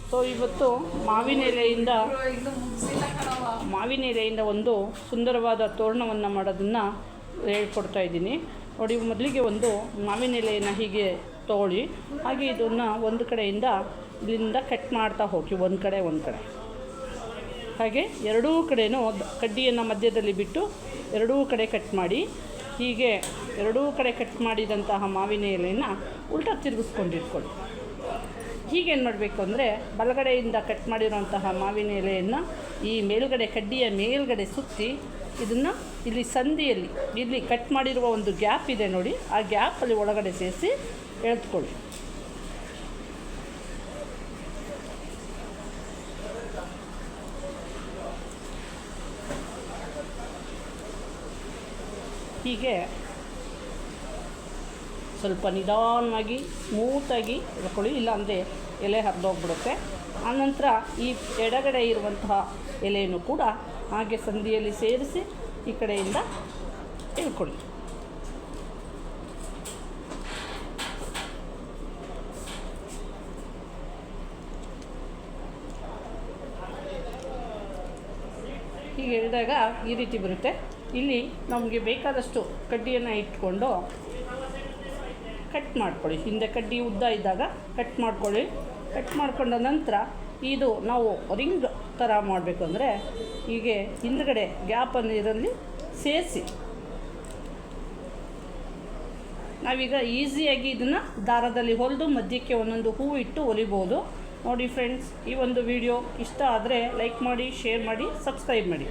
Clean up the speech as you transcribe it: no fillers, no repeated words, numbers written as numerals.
So ಇವತ್ತು ಮಾವಿನ ಎಲೆಯಿಂದ ಒಂದು ಸುಂದರವಾದ ತೋರಣವನ್ನು ಮಾಡೋದನ್ನು ಹೇಳ್ಕೊಡ್ತಾ ಇದ್ದೀನಿ ನೋಡಿ. ಮೊದಲಿಗೆ ಒಂದು ಮಾವಿನ ಎಲೆಯನ್ನು ಹೀಗೆ ತೊಗೊಳ್ಳಿ, ಹಾಗೆ ಇದನ್ನು ಒಂದು ಕಡೆಯಿಂದ ಇಲ್ಲಿಂದ ಕಟ್ ಮಾಡ್ತಾ ಹೋಗಿ ಒಂದು ಕಡೆ ಹಾಗೆ ಎರಡೂ ಕಡೆಯೂ ಕಡ್ಡಿಯನ್ನು ಮಧ್ಯದಲ್ಲಿ ಬಿಟ್ಟು ಎರಡೂ ಕಡೆ ಕಟ್ ಮಾಡಿ, ಹೀಗೆ ಎರಡೂ ಕಡೆ ಕಟ್ ಮಾಡಿದಂತಹ ಮಾವಿನ ಎಲೆಯನ್ನು ಉಲ್ಟಾ ತಿರುಗಿಸ್ಕೊಂಡಿಟ್ಕೊಳ್ಳಿ. ಹೀಗೇನು ಮಾಡಬೇಕು ಅಂದರೆ ಬಲಗಡೆಯಿಂದ ಕಟ್ ಮಾಡಿರೋಂತಹ ಮಾವಿನ ಎಲೆಯನ್ನು ಈ ಮೇಲುಗಡೆ ಕಡ್ಡಿಯ ಮೇಲ್ಗಡೆ ಸುತ್ತಿ ಇದನ್ನು ಇಲ್ಲಿ ಸಂದಿಯಲ್ಲಿ ಇಲ್ಲಿ ಕಟ್ ಮಾಡಿರುವ ಒಂದು ಗ್ಯಾಪ್ ಇದೆ ನೋಡಿ, ಆ ಗ್ಯಾಪಲ್ಲಿ ಒಳಗಡೆ ಸೇರಿಸಿ ಎಳೆದುಕೊಳ್ಳಿ. ಹೀಗೆ ಸ್ವಲ್ಪ ನಿಧಾನವಾಗಿ ಸ್ಮೂತಾಗಿ ಎಳ್ಕೊಳ್ಳಿ, ಇಲ್ಲಾಂದರೆ ಎಲೆ ಹರಿದೋಗ್ಬಿಡುತ್ತೆ. ಆನಂತರ ಈ ಎಡಗಡೆ ಇರುವಂತಹ ಎಲೆಯನ್ನು ಕೂಡ ಹಾಗೆ ಸಂದಿಯಲ್ಲಿ ಸೇರಿಸಿ ಈ ಕಡೆಯಿಂದ ಎಳ್ಕೊಳ್ಳಿ. ಹೀಗೆ ಎಳೆದಾಗ ಈ ರೀತಿ ಬರುತ್ತೆ. ಇಲ್ಲಿ ನಮಗೆ ಬೇಕಾದಷ್ಟು ಕಡ್ಡಿಯನ್ನು ಇಟ್ಕೊಂಡು ಕಟ್ ಮಾಡ್ಕೊಳ್ಳಿ. ಹಿಂದೆ ಕಡ್ಡಿ ಉದ್ದ ಇದ್ದಾಗ ಕಟ್ ಮಾಡ್ಕೊಳ್ಳಿ. ಕಟ್ ಮಾಡ್ಕೊಂಡ ನಂತರ ಇದು ನಾವು ರಿಂಗ್ ಥರ ಮಾಡಬೇಕು ಅಂದರೆ ಹೀಗೆ ಹಿಂದುಗಡೆ ಗ್ಯಾಪನ್ನು ಇದರಲ್ಲಿ ಸೇರಿಸಿ ನಾವೀಗ ಈಸಿಯಾಗಿ ಇದನ್ನು ದಾರದಲ್ಲಿ ಹೊಲಿದು ಮಧ್ಯಕ್ಕೆ ಒಂದೊಂದು ಹೂ ಇಟ್ಟು ಹೊಲಿಬೋದು. ನೋಡಿ ಫ್ರೆಂಡ್ಸ್, ಈ ಒಂದು ವಿಡಿಯೋ ಇಷ್ಟ ಆದರೆ ಲೈಕ್ ಮಾಡಿ, ಶೇರ್ ಮಾಡಿ, ಸಬ್ಸ್ಕ್ರೈಬ್ ಮಾಡಿ.